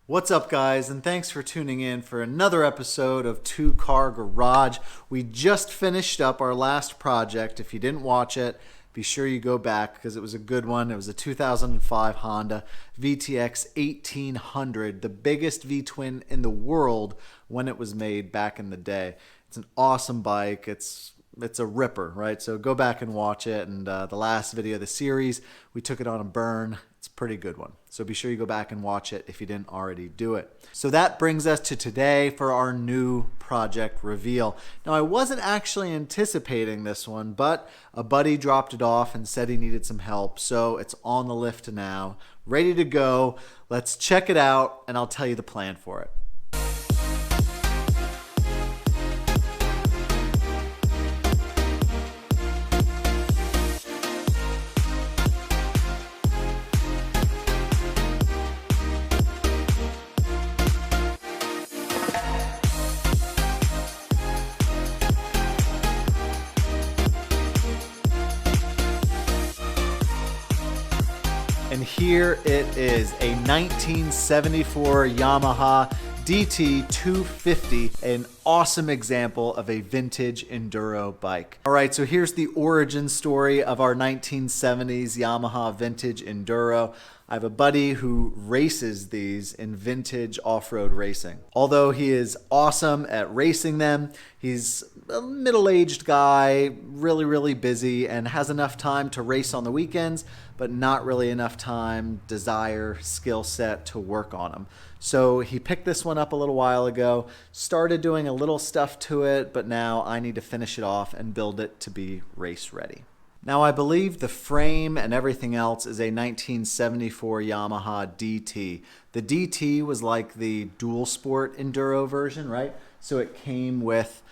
What's up, guys, and thanks for tuning in for another episode of Two Car Garage. We just finished up our last project. If you didn't watch it, be sure you go back because it was a good one. It was a 2005 Honda VTX 1800, the biggest V-twin in the world when it was made back in the day. It's an awesome bike. It's a ripper, right? So go back and watch it. And the last video of the series, we took it on a burn. It's a pretty good one. So be sure you go back and watch it if you didn't already do it. So that brings us to today for our new project reveal. Now, I wasn't actually anticipating this one, but a buddy dropped it off and said he needed some help. So it's on the lift now, ready to go. Let's check it out and I'll tell you the plan for it. And here it is, a 1974 Yamaha DT250, an awesome example of a vintage enduro bike. All right, so here's the origin story of our 1970s Yamaha vintage enduro. I have a buddy who races these in vintage off-road racing. Although he is awesome at racing them, he's a middle-aged guy, really busy, and has enough time to race on the weekends, but not really enough time, desire, skill set to work on them. So he picked this one up a little while ago, started doing a little stuff to it, but now I need to finish it off and build it to be race ready. Now, I believe the frame and everything else is a 1974 Yamaha DT. The DT was like the dual sport enduro version, right? So it came with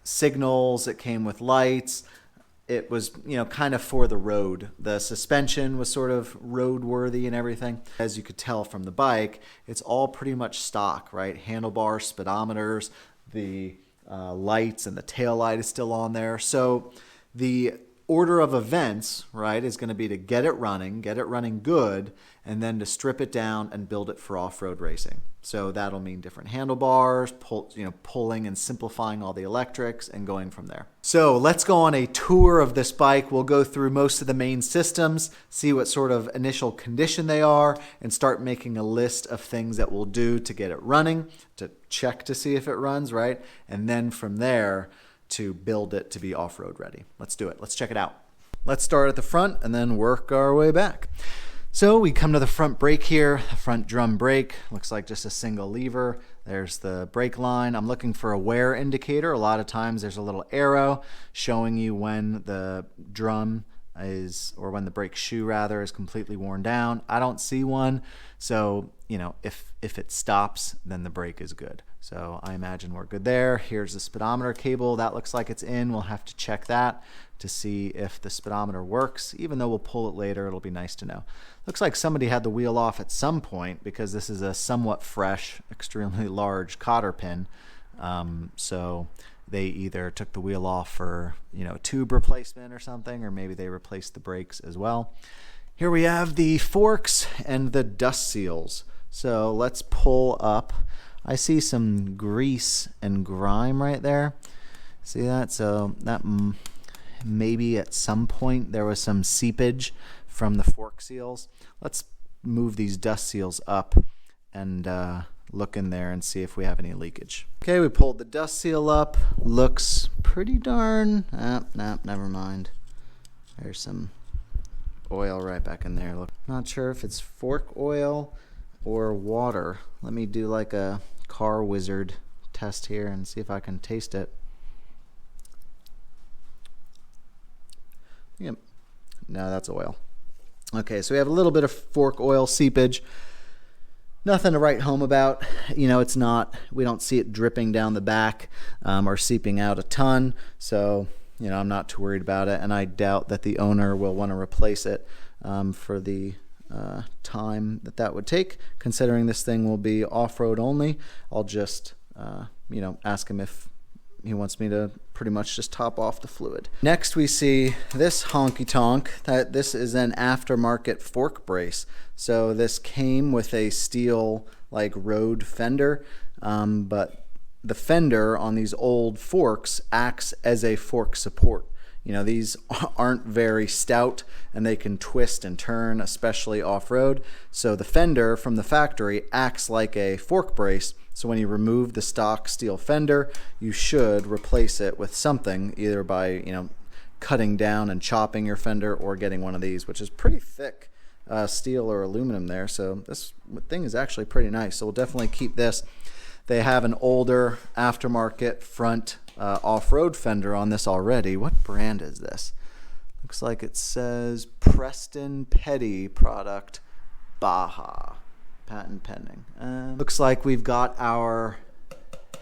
signals, it came with lights. It was, kind of for the road. The suspension was sort of roadworthy and everything. As you could tell from the bike, it's all pretty much stock, right? Handlebars, speedometers, the lights and the tail light is still on there. So the order of events, right, is going to be to get it running good, and then to strip it down and build it for off-road racing. So that'll mean different handlebars, pulling and simplifying all the electrics and going from there. So let's go on a tour of this bike. We'll go through most of the main systems, see what sort of initial condition they are, and start making a list of things that we'll do to get it running, to check to see if it runs, right? And then from there, to build it to be off-road ready. Let's do it. Let's check it out. Let's start at the front and then work our way back. So we come to the front brake here, the front drum brake. Looks like just a single lever. There's the brake line. I'm looking for a wear indicator. A lot of times there's a little arrow showing you when the drum is, or when the brake shoe rather, is completely worn down. I don't see one. So, if it stops, then the brake is good. So I imagine we're good there. Here's the speedometer cable. That looks like it's in. We'll have to check that to see if the speedometer works. Even though we'll pull it later, it'll be nice to know. Looks like somebody had the wheel off at some point because this is a somewhat fresh, extremely large cotter pin. So they either took the wheel off for, a tube replacement or something, or maybe they replaced the brakes as well. Here we have the forks and the dust seals. So let's pull up. I see some grease and grime right there. See that? So that maybe at some point there was some seepage from the fork seals. Let's move these dust seals up and look in there and see if we have any leakage. Okay, we pulled the dust seal up. Looks pretty darn... Nah, never mind. There's some oil right back in there. Look, not sure if it's fork oil or water. Let me do like a car wizard test here and see if I can taste it. Yep. No, that's oil. Okay, so we have a little bit of fork oil seepage. Nothing to write home about. It's not, we don't see it dripping down the back or seeping out a ton. So, I'm not too worried about it. And I doubt that the owner will want to replace it for the time that would take. Considering this thing will be off-road only, I'll just, ask him if, he wants me to pretty much just top off the fluid. Next we see this honky tonk. This is an aftermarket fork brace. So this came with a steel like road fender, but the fender on these old forks acts as a fork support. You know, these aren't very stout and they can twist and turn, especially off-road. So the fender from the factory acts like a fork brace. So when you remove the stock steel fender, you should replace it with something, either by, you know, cutting down and chopping your fender or getting one of these, which is pretty thick steel or aluminum there. So this thing is actually pretty nice. So we'll definitely keep this. They have an older aftermarket front off-road fender on this already. What brand is this? Looks like it says Preston Petty product, Baja, patent pending. Looks like we've got our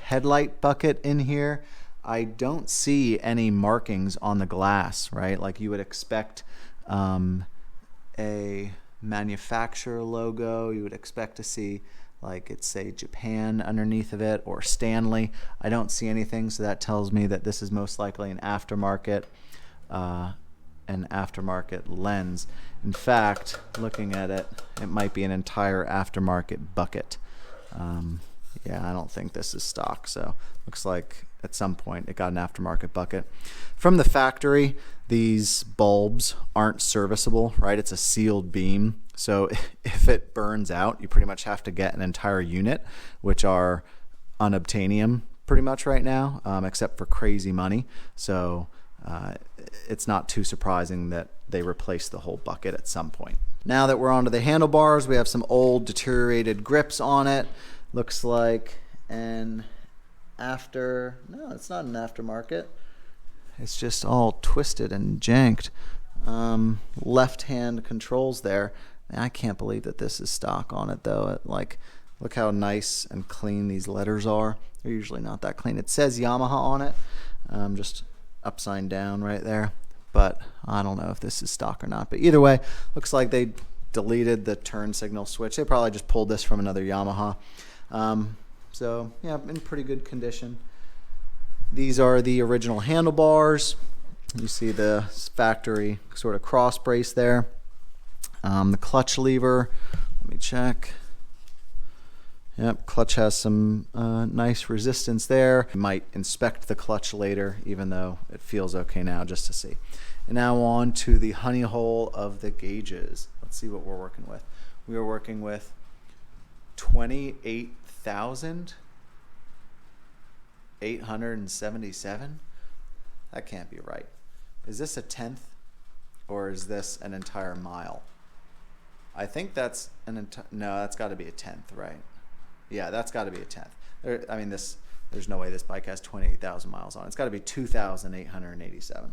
headlight bucket in here. I don't see any markings on the glass, right? Like you would expect a manufacturer logo. You would expect to see like it's say Japan underneath of it or Stanley. I don't see anything, so that tells me that this is most likely an aftermarket lens. In fact, looking at it, it might be an entire aftermarket bucket. Yeah, I don't think this is stock, so looks like at some point it got an aftermarket bucket. From the factory, these bulbs aren't serviceable, right? It's a sealed beam. So if it burns out, you pretty much have to get an entire unit, which are unobtainium pretty much right now, except for crazy money. So it's not too surprising that they replace the whole bucket at some point. Now that we're onto the handlebars, we have some old deteriorated grips on it. Looks like no, it's not an aftermarket. It's just all twisted and janked. Left-hand controls there. I can't believe that this is stock on it though. Look how nice and clean these letters are. They're usually not that clean. It says Yamaha on it, just upside down right there. But I don't know if this is stock or not. But either way, looks like they deleted the turn signal switch. They probably just pulled this from another Yamaha. So yeah, in pretty good condition. These are the original handlebars. You see the factory sort of cross brace there. The clutch lever, let me check. Yep, clutch has some nice resistance there. You might inspect the clutch later, even though it feels okay now, just to see. And now on to the honey hole of the gauges. Let's see what we're working with. We are working with 28,877. That can't be right. Is this a tenth or is this an entire mile? I think that's no, that's got to be a tenth, right? Yeah, that's got to be a tenth. There's no way this bike has 28,000 miles on it. It's got to be 2,887.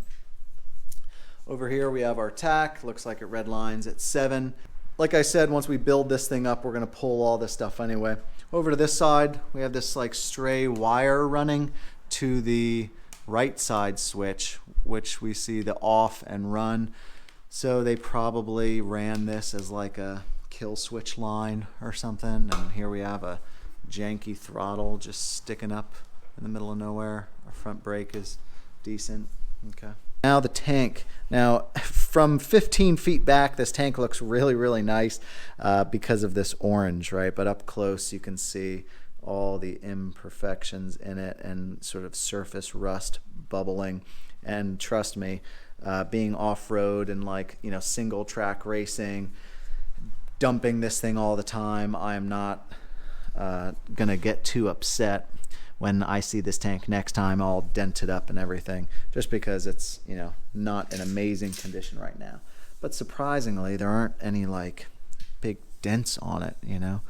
Over here we have our tack. Looks like it red lines at 7. Like I said, once we build this thing up, we're going to pull all this stuff anyway. Over to this side, we have this like stray wire running to the right side switch, which we see the off and run. So they probably ran this as like a kill switch line or something. And here we have a janky throttle just sticking up in the middle of nowhere. Our front brake is decent. Okay. Now the tank. Now from 15 feet back, this tank looks really, really nice because of this orange, right? But up close, you can see all the imperfections in it and sort of surface rust bubbling. And trust me, being off-road and like, you know, single track racing, dumping this thing all the time, I am not gonna get too upset when I see this tank next time all dented up and everything, just because it's, you know, not in amazing condition right now. But surprisingly, there aren't any like big dents on it, you know.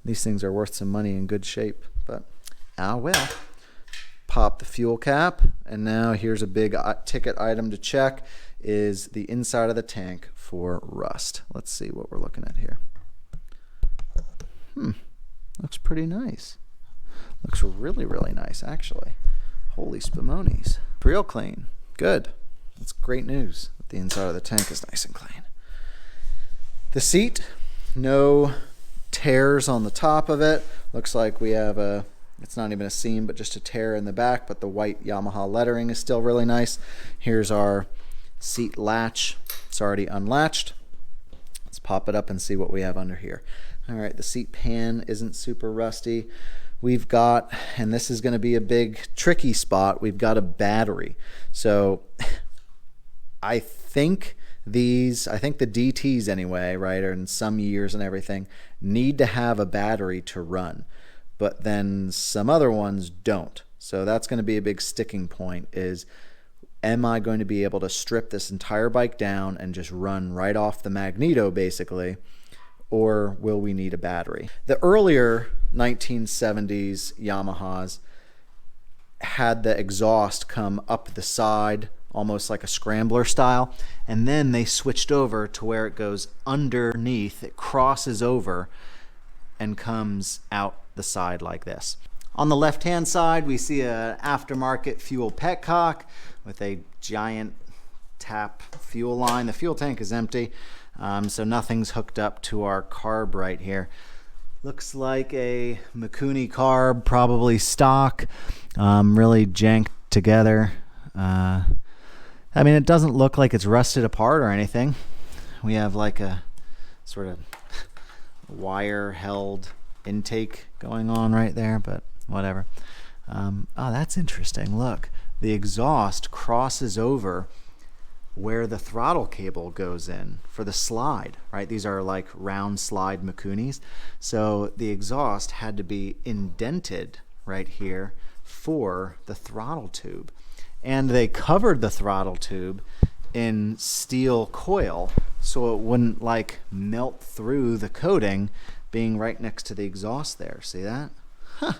These things are worth some money in good shape, but well. Pop the fuel cap, and now here's a big ticket item to check, is the inside of the tank for rust. Let's see what we're looking at here. Looks pretty nice. Looks really, really nice, actually. Holy spumonies. Real clean. Good. That's great news. The inside of the tank is nice and clean. The seat, no tears on the top of it. Looks like we have a It's not even a seam, but just a tear in the back, but the white Yamaha lettering is still really nice. Here's our seat latch. It's already unlatched. Let's pop it up and see what we have under here. All right, the seat pan isn't super rusty. We've got, and this is going to be a big tricky spot, we've got a battery. So I think the DTs anyway, right, or in some years and everything, need to have a battery to run, but then some other ones don't. So that's going to be a big sticking point is, am I going to be able to strip this entire bike down and just run right off the magneto basically, or will we need a battery? The earlier 1970s Yamahas had the exhaust come up the side almost like a scrambler style, and then they switched over to where it goes underneath, it crosses over and comes out the side like this. On the left hand side we see an aftermarket fuel petcock with a giant tap fuel line. The fuel tank is empty, so nothing's hooked up to our carb right here. Looks like a Mikuni carb, probably stock, really janked together. I mean, it doesn't look like it's rusted apart or anything. We have like a sort of wire held intake going on right there, but whatever. Oh, that's interesting. Look, the exhaust crosses over where the throttle cable goes in for the slide, right? These are like round slide Mikunis. So the exhaust had to be indented right here for the throttle tube. And they covered the throttle tube in steel coil so it wouldn't like melt through the coating being right next to the exhaust there. See that? Huh.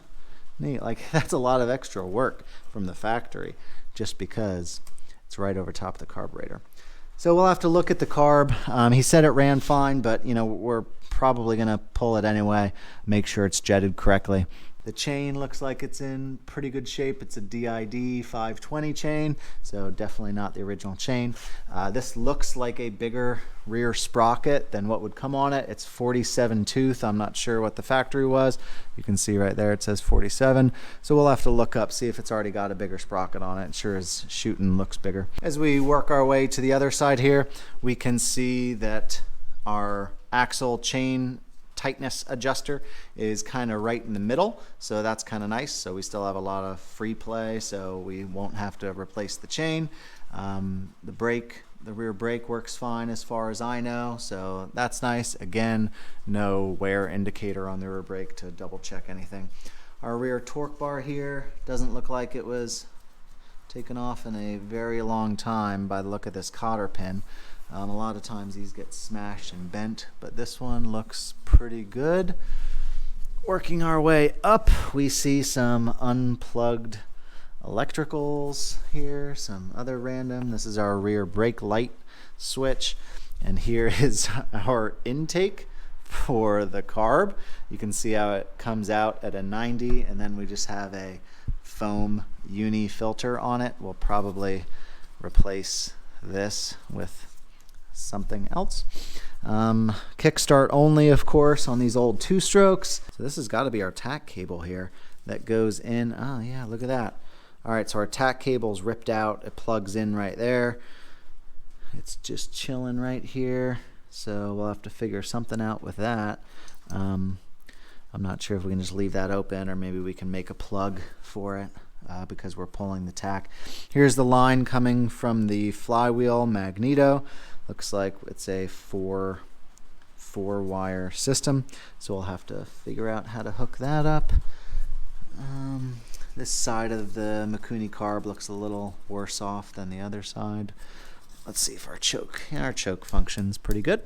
Neat. Like, that's a lot of extra work from the factory just because it's right over top of the carburetor. So we'll have to look at the carb. He said it ran fine, but you know, we're probably gonna pull it anyway, make sure it's jetted correctly. The chain looks like it's in pretty good shape. It's a DID 520 chain, so definitely not the original chain. This looks like a bigger rear sprocket than what would come on it. It's 47 tooth. I'm not sure what the factory was. You can see right there it says 47. So we'll have to look up, see if it's already got a bigger sprocket on it. It sure is shooting, looks bigger. As we work our way to the other side here, we can see that our axle chain tightness adjuster is kind of right in the middle, so that's kind of nice. So we still have a lot of free play, so we won't have to replace the chain. The rear brake works fine as far as I know, so that's nice. Again, no wear indicator on the rear brake to double check anything. Our rear torque bar here doesn't look like it was taken off in a very long time by the look of this cotter pin. A lot of times these get smashed and bent, but this one looks pretty good. Working our way up, we see some unplugged electricals here, some other random. This is our rear brake light switch, and here is our intake for the carb. You can see how it comes out at a 90, and then we just have a foam uni filter on it. We'll probably replace this with something else. Kickstart only, of course, on these old two-strokes. So this has got to be our tack cable here that goes in. Oh yeah, look at that. All right, so our tack cable's ripped out. It plugs in right there. It's just chilling right here. So we'll have to figure something out with that. I'm not sure if we can just leave that open, or maybe we can make a plug for it because we're pulling the tack. Here's the line coming from the flywheel magneto. Looks like it's a four wire system, so we'll have to figure out how to hook that up. This side of the Mikuni carb looks a little worse off than the other side. Let's see if our choke functions pretty good.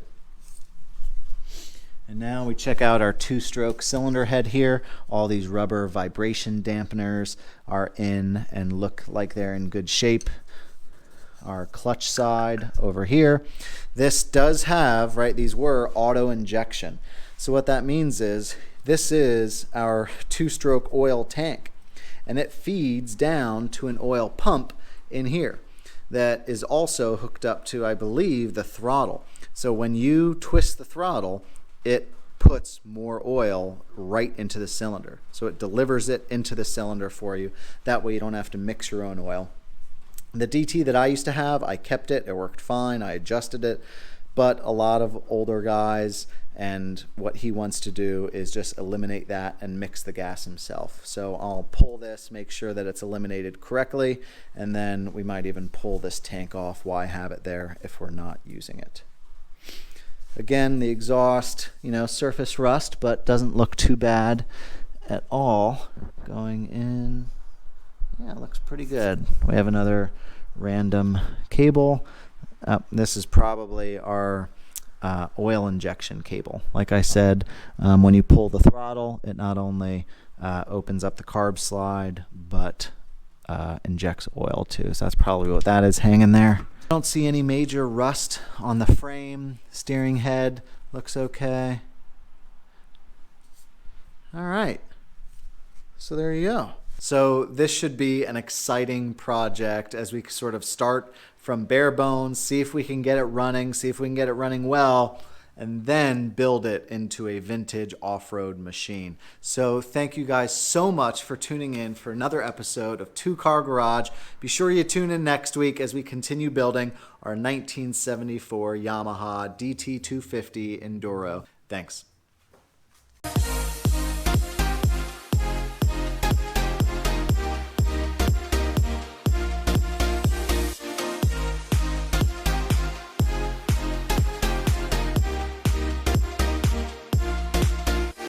And now we check out our two-stroke cylinder head here. All these rubber vibration dampeners are in and look like they're in good shape. Our clutch side over here. This does have, right, these were auto injection. So what that means is this is our two-stroke oil tank, and it feeds down to an oil pump in here that is also hooked up to, I believe, the throttle. So when you twist the throttle, it puts more oil right into the cylinder. So it delivers it into the cylinder for you. That way you don't have to mix your own oil. The DT that I used to have, I kept it. It worked fine. I adjusted it. But a lot of older guys, and what he wants to do is just eliminate that and mix the gas himself. So I'll pull this, make sure that it's eliminated correctly, and then we might even pull this tank off. Why have it there if we're not using it? Again, the exhaust, surface rust, but doesn't look too bad at all. Going in, yeah, it looks pretty good. We have another random cable. This is probably our oil injection cable. Like I said, when you pull the throttle, it not only opens up the carb slide, but injects oil too. So that's probably what that is hanging there. Don't see any major rust on the frame. Steering head looks okay. All right, so there you go. So this should be an exciting project as we sort of start from bare bones, see if we can get it running, see if we can get it running well, and then build it into a vintage off-road machine. So thank you guys so much for tuning in for another episode of Two Car Garage. Be sure you tune in next week as we continue building our 1974 Yamaha DT250 Enduro. Thanks.